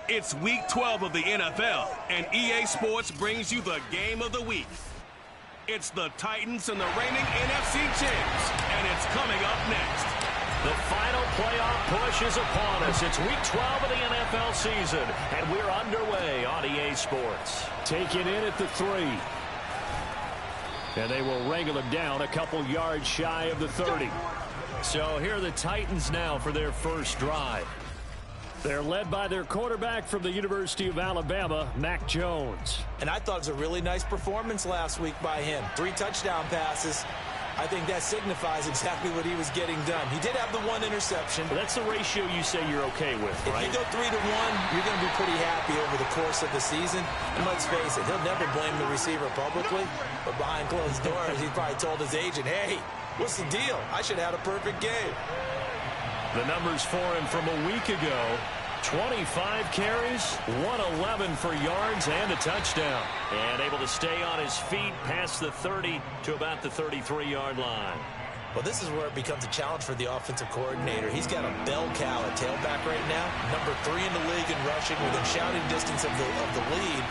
It's Week 12 of the NFL, and EA Sports brings you the game of the week. It's the Titans and the reigning NFC champs, and it's coming up next. The final playoff push is upon us. It's Week 12 of the NFL season, and we're underway on EA Sports. Taken in at the 3. And they will wrangle him down a couple yards shy of the 30. So here are the Titans now for their first drive. They're led by their quarterback from the University of Alabama, Mac Jones. And I thought it was a really nice performance last week by him. 3 touchdown passes. I think that signifies exactly what he was getting done. He did have the 1 interception. But that's the ratio you say you're okay with, right? If you go 3-to-1, you're going to be pretty happy over the course of the season. And let's face it, he'll never blame the receiver publicly. But behind closed doors, he probably told his agent, hey, what's the deal? I should have had a perfect game. The numbers for him from a week ago: 25 carries, 111 for yards, and a touchdown. And able to stay on his feet past the 30 to about the 33-yard line. Well, this is where it becomes a challenge for the offensive coordinator. He's got a bell cow at tailback right now, number 3 in the league in rushing, within shouting distance of the lead.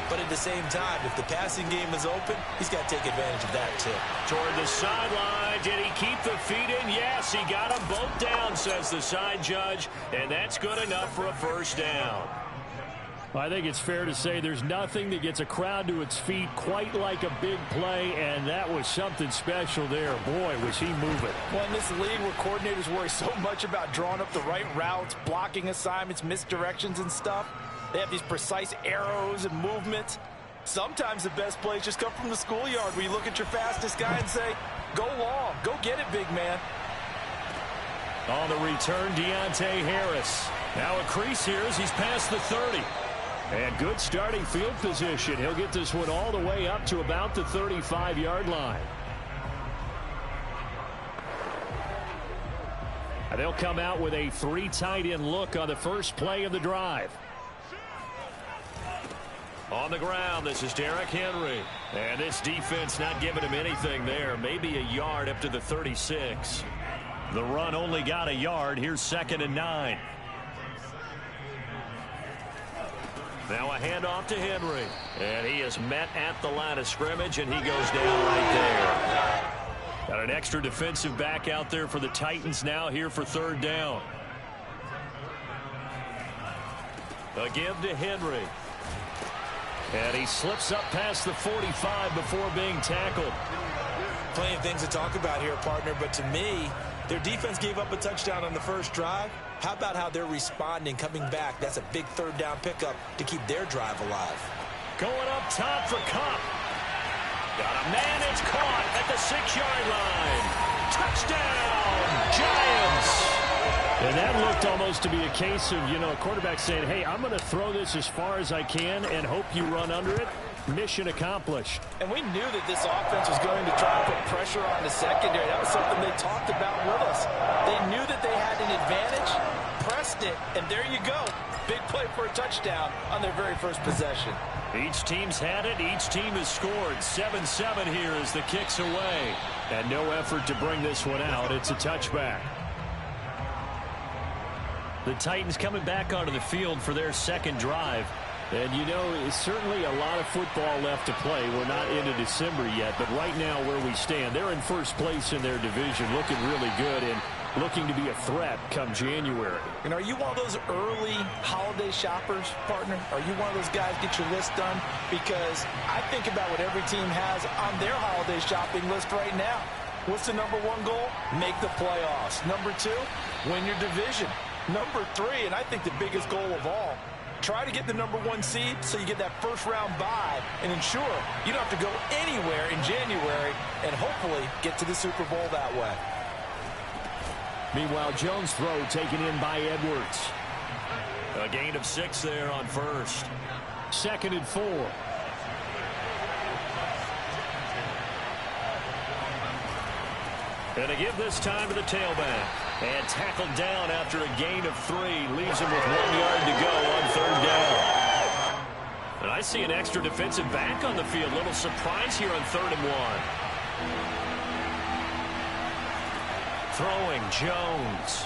But at the same time, if the passing game is open, he's got to take advantage of that too. Toward the sideline, did he keep the feet in? Yes, he got them both down, says the side judge, and that's good enough for a first down. I think it's fair to say there's nothing that gets a crowd to its feet quite like a big play, and that was something special there. Boy, was he moving. Well, in this league where coordinators worry so much about drawing up the right routes, blocking assignments, misdirections and stuff, they have these precise arrows and movements. Sometimes the best plays just come from the schoolyard where you look at your fastest guy and say, go long, go get it, big man. On the return, Deontay Harris. Now a crease here as he's past the 30. And good starting field position. He'll get this one all the way up to about the 35-yard line. And they'll come out with a 3 tight end look on the first play of the drive. On the ground, this is Derrick Henry. And this defense not giving him anything there. Maybe a yard up to the 36. The run only got a yard. Here's 2nd and 9. Now a handoff to Henry. And he is met at the line of scrimmage, and he goes down right there. Got an extra defensive back out there for the Titans now here for 3rd down. A give to Henry. And he slips up past the 45 before being tackled. Plenty of things to talk about here, partner, but to me, their defense gave up a touchdown on the first drive. How about how they're responding, coming back? That's a big 3rd down pickup to keep their drive alive. Going up top for Cup. Got a man, it's caught at the 6-yard line. Touchdown, Giants! And that looked almost to be a case of, a quarterback saying, hey, I'm going to throw this as far as I can and hope you run under it. Mission accomplished. And we knew that this offense was going to try and put pressure on the secondary. That was something they talked about with us. They knew that they had an advantage, pressed it, and there you go. Big play for a touchdown on their very first possession. Each team's had it. Each team has scored. 7-7 here as the kick's away. And no effort to bring this one out. It's a touchback. The Titans coming back onto the field for their 2nd drive. And, it's certainly a lot of football left to play. We're not into December yet, but right now where we stand, they're in first place in their division, looking really good and looking to be a threat come January. And are you one of those early holiday shoppers, partner? Are you one of those guys get your list done? Because I think about what every team has on their holiday shopping list right now. What's the number 1 goal? Make the playoffs. Number 2, win your division. Number 3, and I think the biggest goal of all, try to get the number 1 seed so you get that first-round bye and ensure you don't have to go anywhere in January and hopefully get to the Super Bowl that way. Meanwhile, Jones' throw taken in by Edwards. A gain of 6 there on first. 2nd and 4. And a give this time to the tailback. And tackled down after a gain of 3. Leaves him with 1 yard to go on 3rd down. And I see an extra defensive back on the field. Little surprise here on 3rd and 1. Throwing Jones.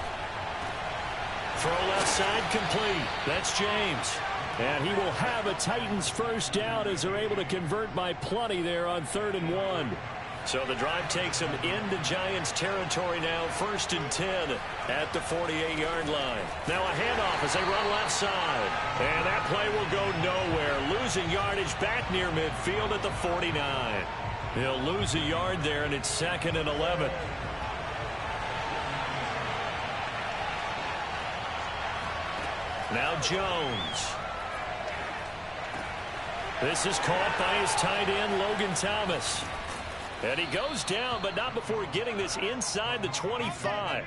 throw left side complete. That's James. And he will have a Titans first down as they're able to convert by plenty there on 3rd and 1. So the drive takes them into Giants territory now, 1st and 10 at the 48-yard line. Now a handoff as they run left side. And that play will go nowhere, losing yardage back near midfield at the 49. He'll lose a yard there, and it's 2nd and 11. Now Jones. This is caught by his tight end, Logan Thomas. And he goes down, but not before getting this inside the 25.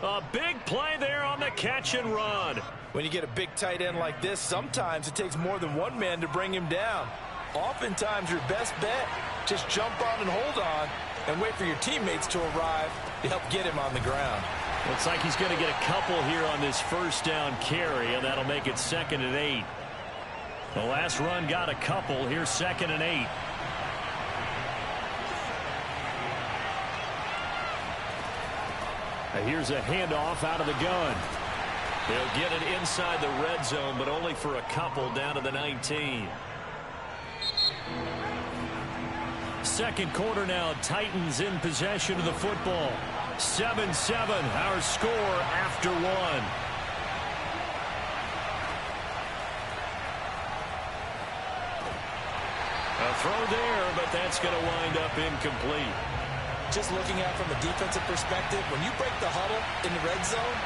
A big play there on the catch and run. When you get a big tight end like this, sometimes it takes more than one man to bring him down. Oftentimes, your best bet, just jump on and hold on and wait for your teammates to arrive to help get him on the ground. Looks like he's going to get a couple here on this first down carry, and that'll make it 2nd and 8. The last run got a couple. Here's 2nd and 8. Here's a handoff out of the gun. He'll get it inside the red zone, but only for a couple down to the 19. Second quarter now. Titans in possession of the football. 7-7, our score after 1. A throw there, but that's going to wind up incomplete. Just looking at it from a defensive perspective, when you break the huddle in the red zone,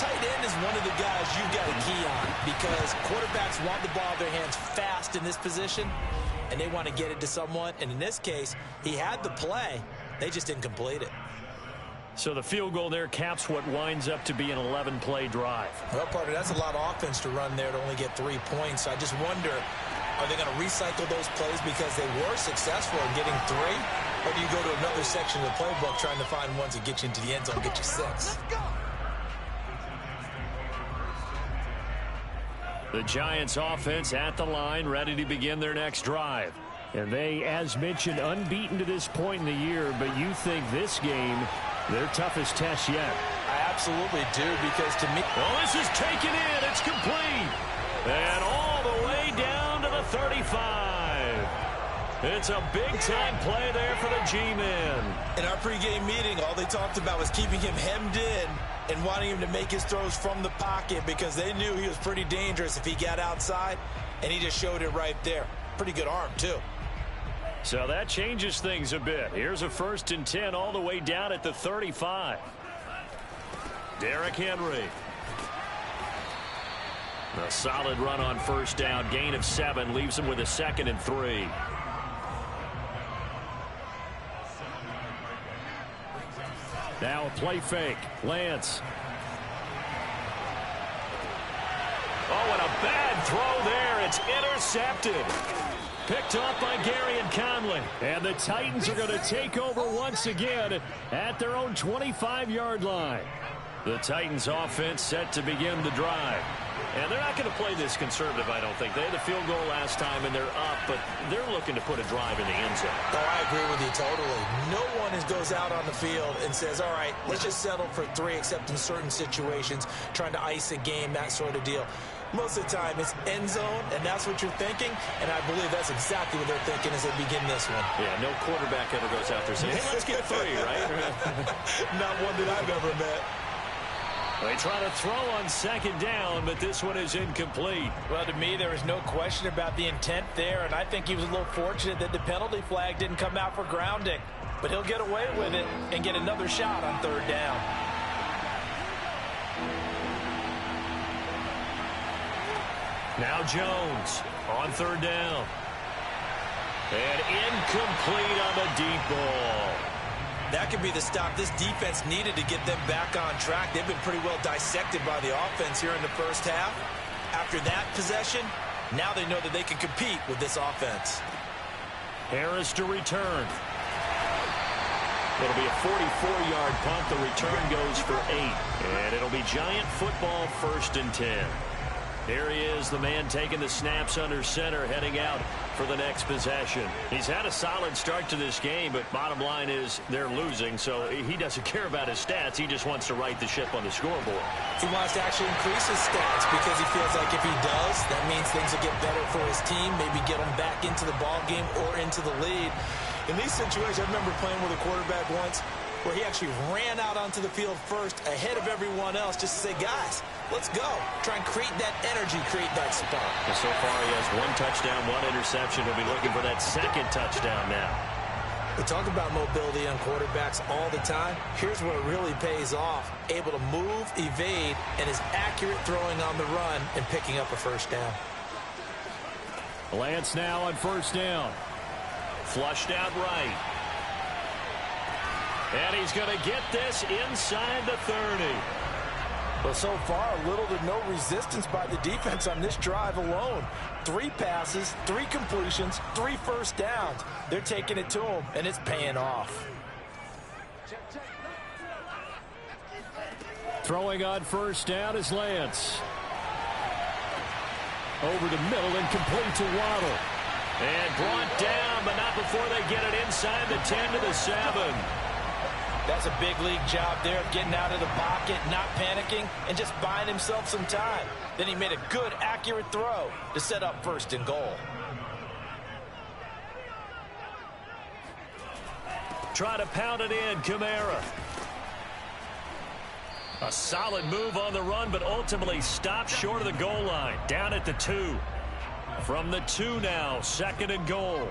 tight end is one of the guys you've got a key on because quarterbacks want the ball in their hands fast in this position, and they want to get it to someone. And in this case, he had the play. They just didn't complete it. So the field goal there caps what winds up to be an 11-play drive. Well, partner, that's a lot of offense to run there to only get 3 points. I just wonder, are they going to recycle those plays because they were successful in getting 3? Or do you go to another section of the playbook trying to find ones that get you into the end zone and get you 6? The Giants offense at the line, ready to begin their next drive. And they, as mentioned, unbeaten to this point in the year, but you think this game, their toughest test yet. I absolutely do, because to me... Well, this is taken in. It's complete. And all the way down to the 35. It's a big-time play there for the G-men. In our pregame meeting, all they talked about was keeping him hemmed in and wanting him to make his throws from the pocket because they knew he was pretty dangerous if he got outside, and he just showed it right there. Pretty good arm, too. So that changes things a bit. Here's a 1st and 10 all the way down at the 35. Derrick Henry. A solid run on first down. Gain of 7 leaves him with a 2nd and 3. Now a play fake. Lance. Oh, and a bad throw there. It's intercepted. Picked off by Gary and Conley. And the Titans are going to take over once again at their own 25-yard line. The Titans offense set to begin the drive. And they're not going to play this conservative, I don't think. They had the field goal last time, and they're up, but they're looking to put a drive in the end zone. Oh, I agree with you totally. No one goes out on the field and says, all right, let's just settle for 3, except in certain situations, trying to ice a game, that sort of deal. Most of the time, it's end zone, and that's what you're thinking, and I believe that's exactly what they're thinking as they begin this one. Yeah, no quarterback ever goes out there saying, hey, let's get 3, right? Not one that I've ever met. They try to throw on 2nd down, but this one is incomplete. Well, to me, there was no question about the intent there, and I think he was a little fortunate that the penalty flag didn't come out for grounding. But he'll get away with it and get another shot on 3rd down. Now Jones on 3rd down. And incomplete on the deep ball. That could be the stop this defense needed to get them back on track. They've been pretty well dissected by the offense here in the first half. After that possession, now they know that they can compete with this offense. Harris to return. It'll be a 44-yard punt. The return goes for 8. And it'll be Giant football 1st and 10. Here he is, the man taking the snaps under center, heading out for the next possession. He's had a solid start to this game, but bottom line is they're losing, so he doesn't care about his stats. He just wants to right the ship on the scoreboard. He wants to actually increase his stats because he feels like if he does, that means things will get better for his team, maybe get him back into the ball game or into the lead. In these situations, I remember playing with a quarterback once where he actually ran out onto the field first ahead of everyone else just to say, guys, let's go. Try and create that energy, create that spark. And so far, he has 1 touchdown, 1 interception. He'll be looking for that second touchdown now. We talk about mobility on quarterbacks all the time. Here's where it really pays off. Able to move, evade, and is accurate throwing on the run and picking up a first down. Lance now on first down. Flushed out right. And he's going to get this inside the 30. Well, so far, little to no resistance by the defense on this drive alone. 3 passes, 3 completions, 3 first downs. They're taking it to him, and it's paying off. Throwing on first down is Lance. Over the middle and complete to Waddle. And brought down, but not before they get it inside the 10 to the 7. That's a big league job there of getting out of the pocket, not panicking, and just buying himself some time. Then he made a good, accurate throw to set up first and goal. Try to pound it in, Kamara. A solid move on the run, but ultimately stopped short of the goal line. Down at the 2. From the 2 now, 2nd and goal.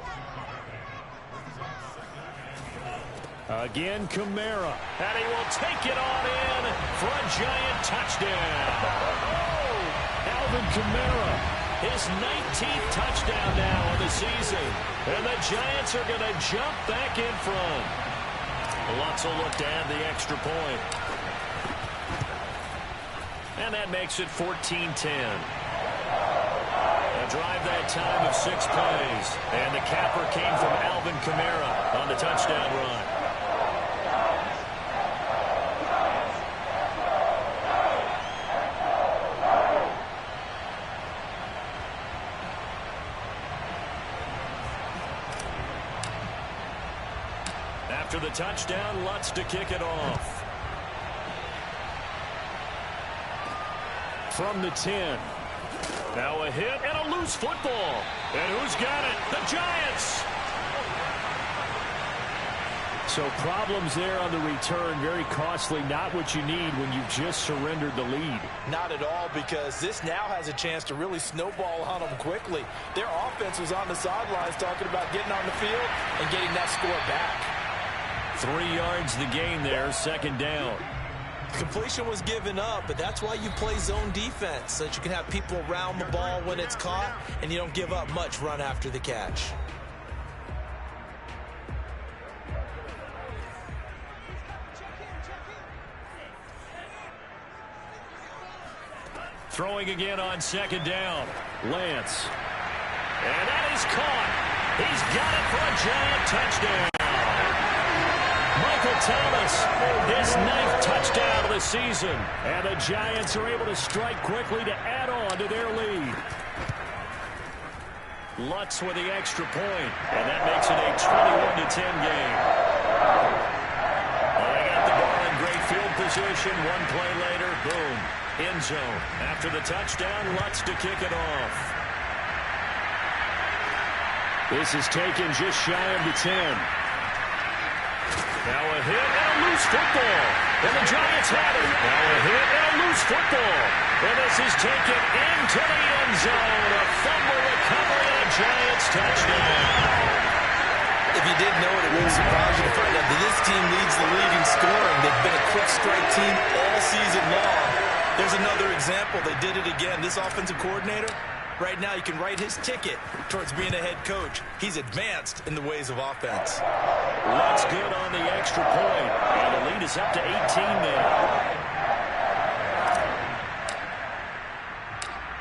Again, Kamara. And he will take it on in for a giant touchdown. Oh, Alvin Kamara. His 19th touchdown now of the season. And the Giants are going to jump back in front. Lutz will look to add the extra point. And that makes it 14-10. A drive that time of 6 plays. And the capper came from Alvin Kamara on the touchdown run. After the touchdown, Lutz to kick it off. From the 10. Now a hit and a loose football. And who's got it? The Giants. So problems there on the return. Very costly. Not what you need when you've just surrendered the lead. Not at all, because this now has a chance to really snowball on them quickly. Their offense was on the sidelines talking about getting on the field and getting that score back. 3 yards the gain there, 2nd down. Completion was given up, but that's why you play zone defense, so that you can have people around the ball when it's caught, and you don't give up much run after the catch. Throwing again on 2nd down. Lance. And that is caught. He's got it for a giant touchdown. Michael Thomas, his 9th touchdown of the season. And the Giants are able to strike quickly to add on to their lead. Lutz with the extra point, and that makes it a 21-10 game. Well, they got the ball in great field position. 1 play later, boom, end zone. After the touchdown, Lutz to kick it off. This is taken just shy of the 10. Now a hit and a loose football. And the Giants have it. Now a hit and a loose football. And this is taken into the end zone. A fumble recovery and a Giants touchdown. If you didn't know it, it wouldn't surprise you to find out that this team leads the league in scoring. They've been a quick strike team all season long. There's another example. They did it again. This offensive coordinator, right now, you can write his ticket towards being a head coach. He's advanced in the ways of offense. Lutz good on the extra point. And the lead is up to 18 now.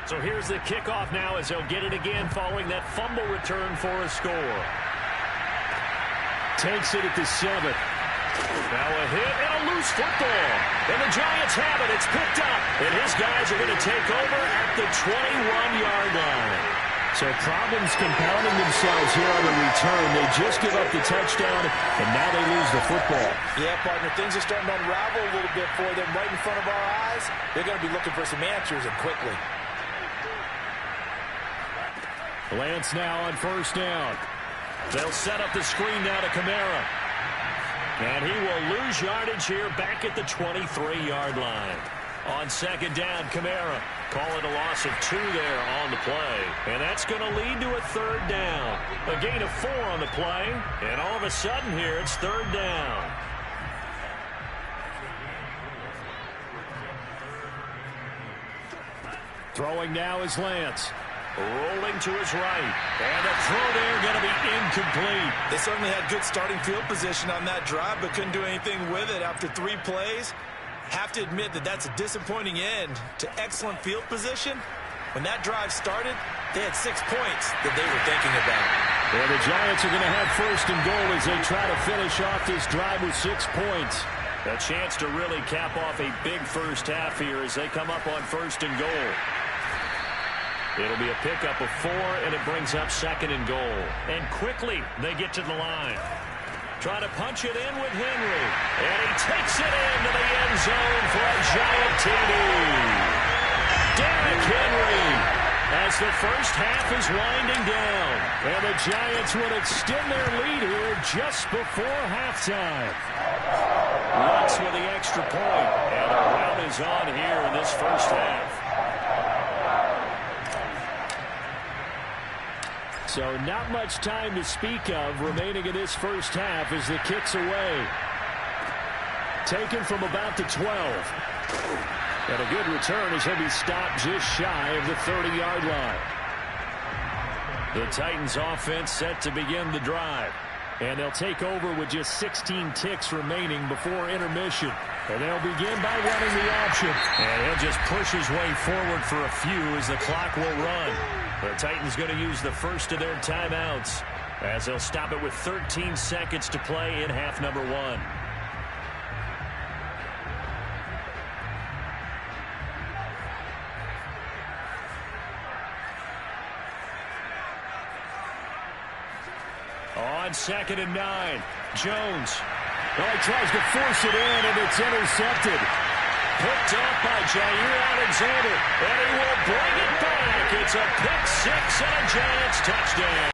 So here's the kickoff now as they'll get it again following that fumble return for a score. Takes it at the 7. Now a hit and a loose football. And the Giants have it. It's picked up. And his guys are going to take over at the 21-yard line. So problems compounding themselves here on the return. They just give up the touchdown, and now they lose the football. Yeah, partner, things are starting to unravel a little bit for them right in front of our eyes. They're going to be looking for some answers, and quickly. Lance now on first down. They'll set up the screen now to Kamara. And he will lose yardage here back at the 23-yard line. On second down, Kamara. Call it a loss of 2 there on the play. And that's going to lead to a third down. A gain of 4 on the play. And all of a sudden here, it's third down. Throwing now is Lance. Rolling to his right. And the throw there going to be incomplete. They certainly had good starting field position on that drive, but couldn't do anything with it after 3 plays. Have to admit that that's a disappointing end to excellent field position. When that drive started, they had 6 points that they were thinking about. Well, the Giants are going to have first and goal as they try to finish off this drive with 6 points. A chance to really cap off a big first half here as they come up on first and goal. It'll be a pickup of 4, and it brings up second and goal. And quickly, they get to the line. Trying to punch it in with Henry. And he takes it into the end zone for a Giant TD. Derrick Henry as the first half is winding down. And the Giants would extend their lead here just before halftime. Lutz with the extra point. And a rout is on here in this first half. So not much time to speak of remaining in this first half as the kick's away. Taken from about the 12. And a good return as he'll be stopped just shy of the 30-yard line. The Titans offense set to begin the drive. And they'll take over with just 16 ticks remaining before intermission. And they'll begin by running the option. And he'll just push his way forward for a few as the clock will run. The Titans going to use the first of their timeouts as they'll stop it with 13 seconds to play in half number 1. On second and 9, Jones. Well, he tries to force it in, and it's intercepted. Picked up by Jair Alexander, and he will bring it back. It's a pick 6 and a Giants touchdown.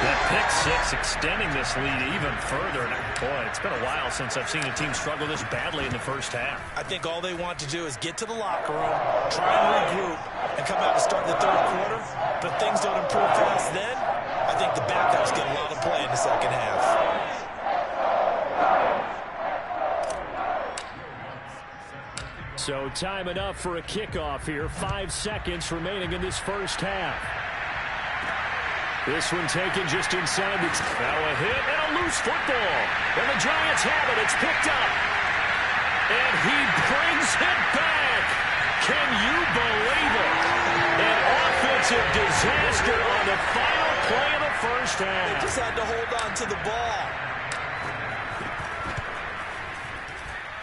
That pick 6 extending this lead even further. And boy, it's been a while since I've seen a team struggle this badly in the first half. I think all they want to do is get to the locker room, try and regroup, and come out and start the third quarter. But things don't improve fast then. I think the backups get a lot of play in the second half. So time enough for a kickoff here. 5 seconds remaining in this first half. This one taken just inside the... Now a hit and a loose football. And the Giants have it. It's picked up. And he brings it back. Can you believe it? An offensive disaster on the final play of the first half. They just had to hold on to the ball.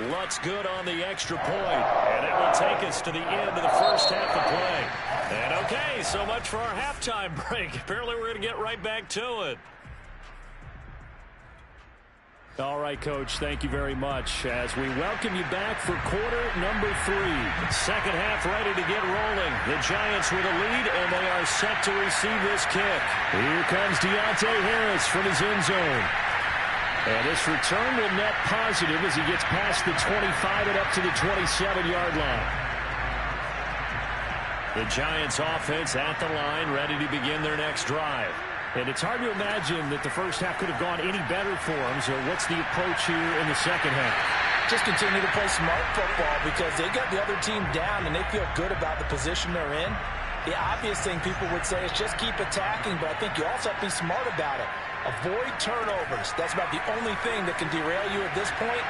Lutz good on the extra point, and it will take us to the end of the first half of play. And okay, so much for our halftime break. Apparently we're going to get right back to it. All right, Coach, thank you very much as we welcome you back for quarter number 3. Second half ready to get rolling. The Giants with a lead, and they are set to receive this kick. Here comes Deontay Harris from his end zone. And this return will net positive as he gets past the 25 and up to the 27-yard line. The Giants offense at the line, ready to begin their next drive. And it's hard to imagine that the first half could have gone any better for them. So what's the approach here in the second half? Just continue to play smart football because they got the other team down and they feel good about the position they're in. The obvious thing people would say is just keep attacking, but I think you also have to be smart about it. Avoid turnovers. That's about the only thing that can derail you at this point.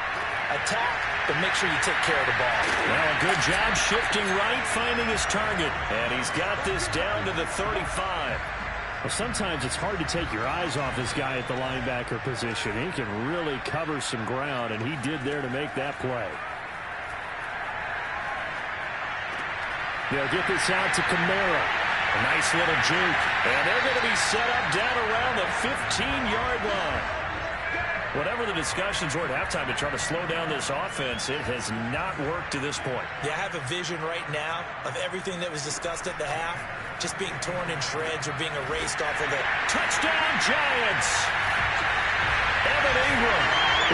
Attack, but make sure you take care of the ball. Well, a good job shifting right, finding his target. And he's got this down to the 35. Well, sometimes it's hard to take your eyes off this guy at the linebacker position. He can really cover some ground, and he did there to make that play. They'll get this out to Kamara. A nice little juke. And they're going to be set up down around the 15-yard line. Whatever the discussions were at halftime to try to slow down this offense, it has not worked to this point. Yeah, I have a vision right now of everything that was discussed at the half just being torn in shreds or being erased off of the touchdown Giants. Evan Ingram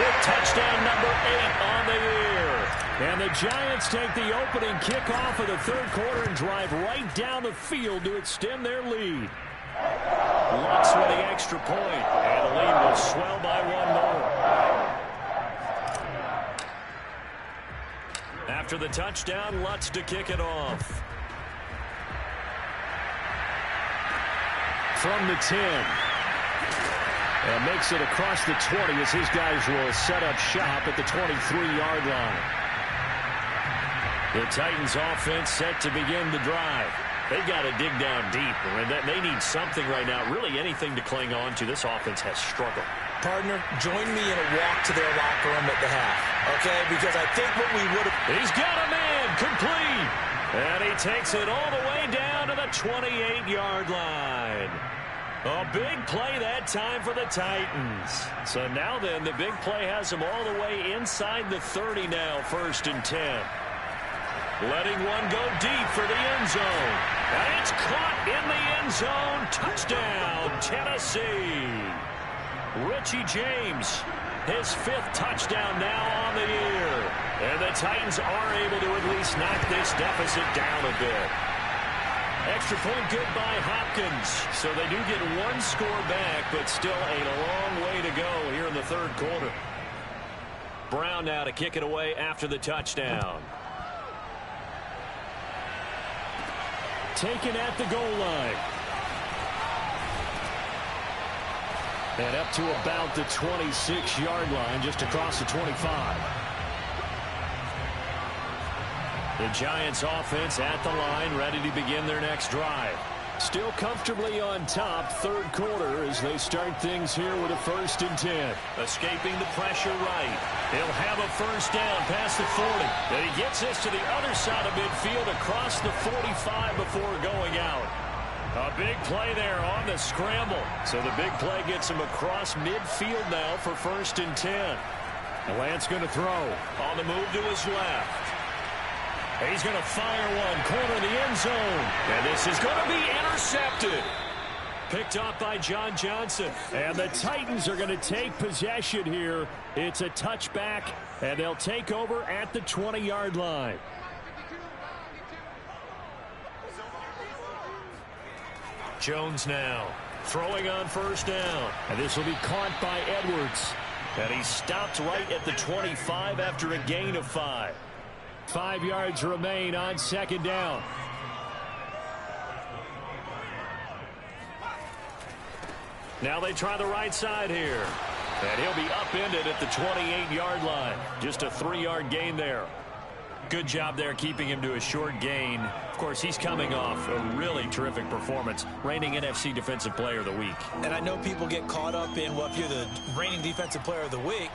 with touchdown number 8 on the year. And the Giants take the opening kickoff of the third quarter and drive right down the field to extend their lead. Lutz with the extra point, and the lead will swell by 1 more. After the touchdown, Lutz to kick it off. From the 10. And makes it across the 20 as his guys will set up shop at the 23-yard line. The Titans offense set to begin the drive. They've got to dig down deep, and they need something right now, really anything to cling on to. This offense has struggled. Partner, join me in a walk to their locker room at the half, okay? Because I think what we would have... He's got a man, complete. And he takes it all the way down to the 28-yard line. A big play that time for the Titans. So now then, the big play has them all the way inside the 30 now, 1st and 10. Letting one go deep for the end zone. And it's caught in the end zone. Touchdown, Tennessee. Richie James, his 5th touchdown now on the year. And the Titans are able to at least knock this deficit down a bit. Extra point good by Hopkins. So they do get 1 score back, but still a long way to go here in the third quarter. Brown now to kick it away after the touchdown. Taken at the goal line. And up to about the 26-yard line, just across the 25. The Giants offense at the line, ready to begin their next drive. Still comfortably on top, third quarter, as they start things here with a 1st and 10. Escaping the pressure right. He'll have a first down past the 40. Then he gets this to the other side of midfield across the 45 before going out. A big play there on the scramble. So the big play gets him across midfield now for 1st and 10. Lance going to throw. On the move to his left. He's going to fire one, corner of the end zone. And this is going to be intercepted. Picked off by John Johnson. And the Titans are going to take possession here. It's a touchback, and they'll take over at the 20-yard line. Jones now throwing on first down. And this will be caught by Edwards. And he stopped right at the 25 after a gain of 5. 5 yards remain on 2nd down. Now they try the right side here. And he'll be upended at the 28-yard line. Just a 3-yard gain there. Good job there keeping him to a short gain. Of course, he's coming off a really terrific performance, reigning NFC Defensive Player of the Week. And I know people get caught up in, well, if you're the reigning Defensive Player of the Week,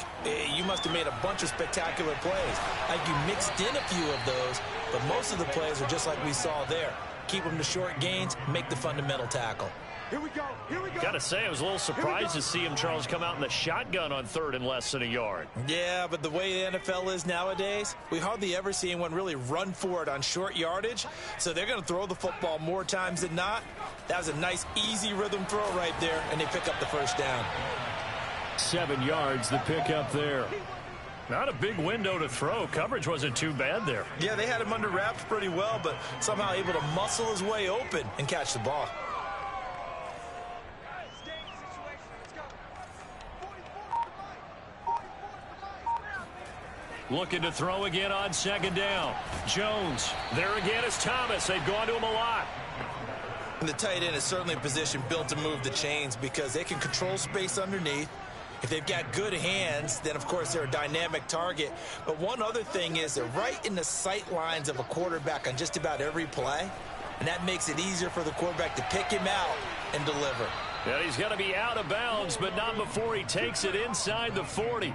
you must have made a bunch of spectacular plays. Like you mixed in a few of those, but most of the plays are just like we saw there. Keep them to short gains, make the fundamental tackle. Here we go. Here we go. Got to say, I was a little surprised to see him, Charles, come out in the shotgun on 3rd and less than a yard. Yeah, but the way the NFL is nowadays, we hardly ever see anyone really run for it on short yardage. So they're going to throw the football more times than not. That was a nice, easy rhythm throw right there, and they pick up the first down. 7 yards, the pickup there. Not a big window to throw. Coverage wasn't too bad there. Yeah, they had him under wraps pretty well, but somehow able to muscle his way open and catch the ball. Looking to throw again on 2nd down. Jones. There again is Thomas. They've gone to him a lot. And the tight end is certainly a position built to move the chains because they can control space underneath. If they've got good hands, then, of course, they're a dynamic target. But one other thing is they're right in the sight lines of a quarterback on just about every play. and that makes it easier for the quarterback to pick him out and deliver. And he's going to be out of bounds, but not before he takes it inside the 40.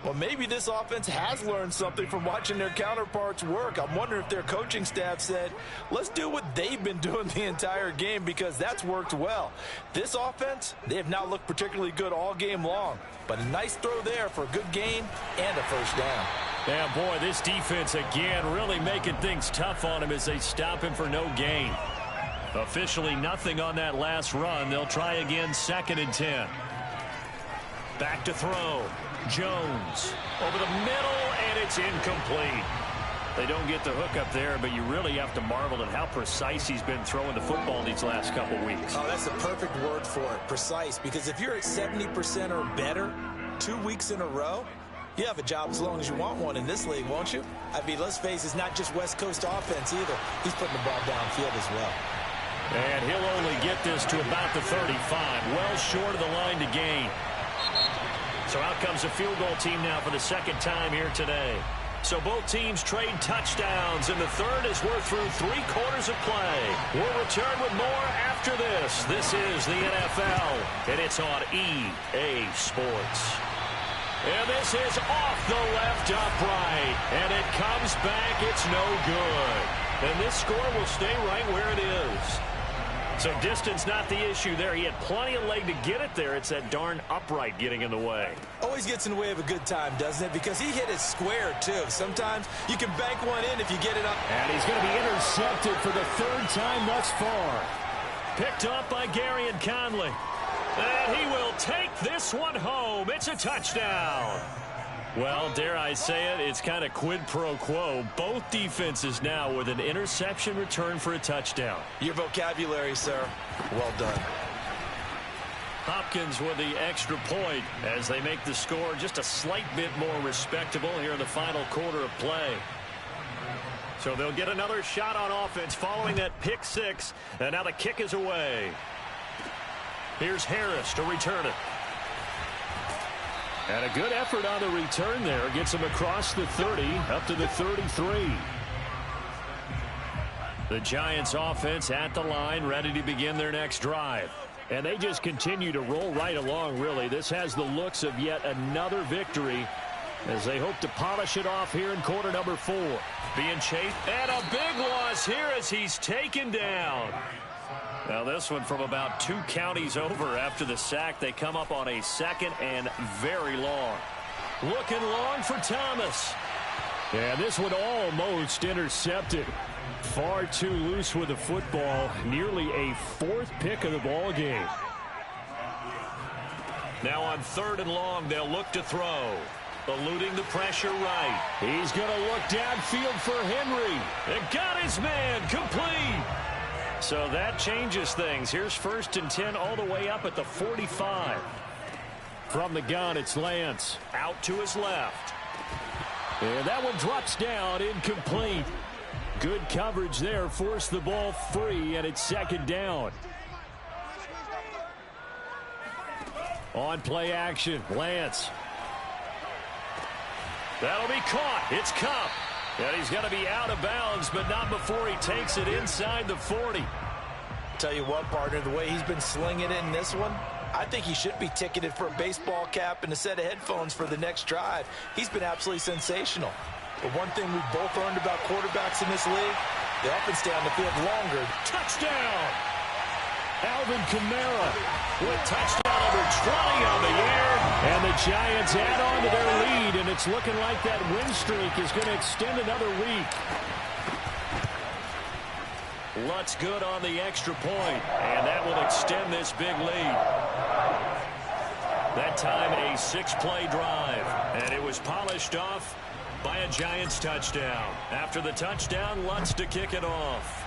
Well, maybe this offense has learned something from watching their counterparts work. I'm wondering if their coaching staff said, let's do what they've been doing the entire game, because that's worked well. This offense, they have not looked particularly good all game long, but a nice throw there for a good gain and a first down. Yeah, boy, this defense again really making things tough on him as they stop him for no gain. Officially nothing on that last run. They'll try again, 2nd and 10. Back to throw. Jones over the middle, and it's incomplete. They don't get the hook up there, but you really have to marvel at how precise he's been throwing the football these last couple weeks. Oh, that's the perfect word for it, precise, because if you're at 70% or better 2 weeks in a row, you have a job as long as you want one in this league, won't you? I mean, let's face it, it's not just West Coast offense either. He's putting the ball downfield as well. And he'll only get this to about the 35, well short of the line to gain. So out comes a field goal team now for the 2nd time here today. So both teams trade touchdowns, and the 3rd as we're through 3 quarters of play. We'll return with more after this. This is the NFL, and it's on EA Sports. And this is off the left upright, and it comes back. It's no good. And this score will stay right where it is. So distance not the issue there. He had plenty of leg to get it there. It's that darn upright getting in the way. Always gets in the way of a good time, doesn't it? Because he hit it square, too. Sometimes you can bank one in if you get it up. And he's going to be intercepted for the 3rd time thus far. Picked up by Gary and Conley. And he will take this one home. It's a touchdown. Well, dare I say it, it's kind of quid pro quo. Both defenses now with an interception return for a touchdown. Your vocabulary, sir. Well done. Hopkins with the extra point as they make the score just a slight bit more respectable here in the final quarter of play. So they'll get another shot on offense following that pick 6, and now the kick is away. Here's Harris to return it. And a good effort on the return there. Gets him across the 30, up to the 33. The Giants offense at the line, ready to begin their next drive. And they just continue to roll right along, really. This has the looks of yet another victory as they hope to polish it off here in quarter number 4. Being chased, and a big loss here as he's taken down. Now this one from about 2 counties over after the sack. They come up on a 2nd and very long. Looking long for Thomas. Yeah, this one almost intercepted. Far too loose with the football. Nearly a 4th pick of the ball game. Now on 3rd and long, they'll look to throw. Eluding the pressure right. He's going to look downfield for Henry. And got his man complete. So that changes things. Here's 1st and 10 all the way up at the 45. From the gun, it's Lance. Out to his left. And that one drops down, incomplete. Good coverage there, forced the ball free, and it's 2nd down. On play action, Lance. That'll be caught. It's Cup. And he's going to be out of bounds, but not before he takes it inside the 40. Tell you what, partner, the way he's been slinging it in this one, I think he should be ticketed for a baseball cap and a set of headphones for the next drive. He's been absolutely sensational. But one thing we've both learned about quarterbacks in this league, they often stay on the field longer. Touchdown! Alvin Kamara with touchdown number 20 on the year. And the Giants add on to their lead, and it's looking like that win streak is going to extend another week. Lutz good on the extra point, and that will extend this big lead. That time a 6-play drive, and it was polished off by a Giants touchdown. After the touchdown, Lutz to kick it off.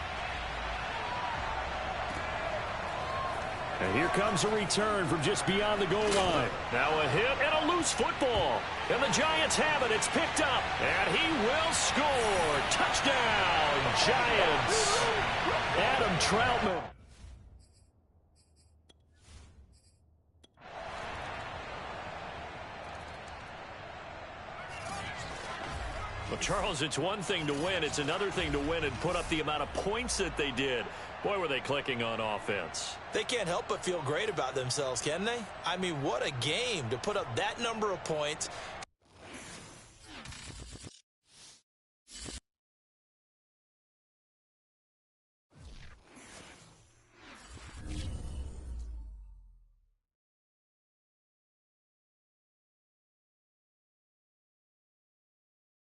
And here comes a return from just beyond the goal line. Now a hit and a loose football. And the Giants have it. It's picked up. And he will score. Touchdown, Giants. Adam Troutman. Well, Charles, it's one thing to win. It's another thing to win and put up the amount of points that they did. Boy, were they clicking on offense. They can't help but feel great about themselves, can they? I mean, what a game to put up that number of points,